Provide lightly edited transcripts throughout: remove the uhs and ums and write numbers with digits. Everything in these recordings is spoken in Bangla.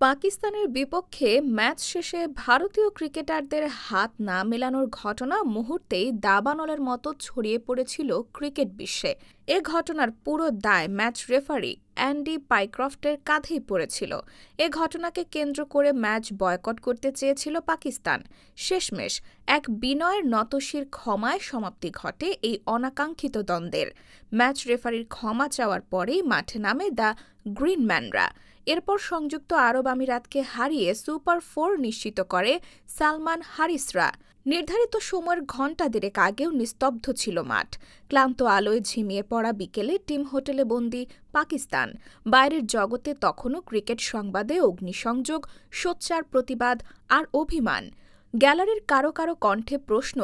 পাকিস্তানের বিপক্ষে ম্যাচ শেষে ভারতীয় ক্রিকেটারদের হাত না মেলানোর ঘটনা মুহূর্তেই দাবানলের মতো ছড়িয়ে পড়েছিল ক্রিকেট বিশ্বে। এ ঘটনার পুরো দায় ম্যাচ রেফারি অ্যান্ডি পাইক্রফটের কাঁধেই পড়েছিল। এ ঘটনাকে কেন্দ্র করে ম্যাচ বয়কট করতে চেয়েছিল পাকিস্তান। শেষমেশ এক বিনয়ের নতশির ক্ষমায় সমাপ্তি ঘটে এই অনাকাঙ্ক্ষিত দ্বন্দ্বের। ম্যাচ রেফারির ক্ষমা চাওয়ার পরেই মাঠে নামে দ্য গ্রিন ম্যানরা। এরপর সংযুক্ত আরব আমিরাতকে হারিয়ে সুপার 4 নিশ্চিত করে সালমান হারিসরা। নির্ধারিত সময়ের ঘণ্টা দেড়েক আগেও নিস্তব্ধ ছিল মাঠ। ক্লান্ত আলোয় ঝিমিয়ে পড়া বিকেলে টিম হোটেলে বন্দী পাকিস্তান। বাইরের জগতে তখনও ক্রিকেট সংবাদে অগ্নিসংযোগ, সোচ্চার প্রতিবাদ আর অভিমান। গ্যালারির কারো কারো কণ্ঠে প্রশ্ন,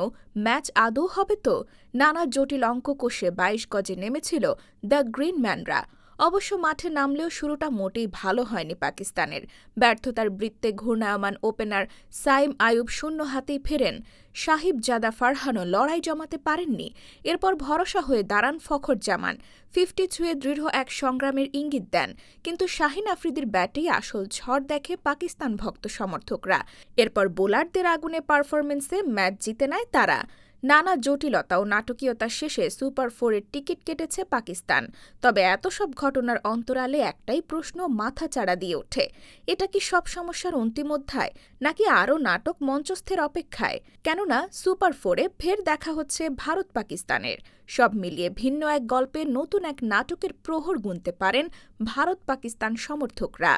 ম্যাচ আদৌ হবে তো? নানা জটিল অঙ্ক কষে ২২ গজে নেমেছিল দ্য গ্রিন ম্যানরা। অবশ্য মাঠে নামলেও শুরুটা মোটেই ভালো হয়নি পাকিস্তানের। ব্যর্থতার বৃত্তে ঘূর্ণায়মান ওপেনার সাইম আয়ুব শূন্য হাতেই ফেরেন। সাহিবজাদা ফারহানও লড়াই জমাতে পারেননি। এরপর ভরসা হয়ে দাঁড়ান ফখর জামান। 50 ছুঁয়ে দৃঢ় এক সংগ্রামের ইঙ্গিত দেন। কিন্তু শাহিন আফ্রিদির ব্যাটেই আসল ঝড় দেখে পাকিস্তান ভক্ত সমর্থকরা। এরপর বোলারদের আগুনে পারফরমেন্সে ম্যাচ জিতে নেয় তারা। নানা জটিলতা ও নাটকীয়তা শেষে সুপার 4-এর টিকিট কেটেছে পাকিস্তান। তবে এত সব ঘটনার অন্তরালে একটাই প্রশ্ন মাথাচাড়া দিয়ে ওঠে, এটা কি সব সমস্যার অন্তিম অধ্যায়, নাকি আরও নাটক মঞ্চস্থের অপেক্ষায়? কেননা সুপার 4-এ ফের দেখা হচ্ছে ভারত পাকিস্তানের। সব মিলিয়ে ভিন্ন এক গল্পে নতুন এক নাটকের প্রহর গুনতে পারেন ভারত পাকিস্তান সমর্থকরা।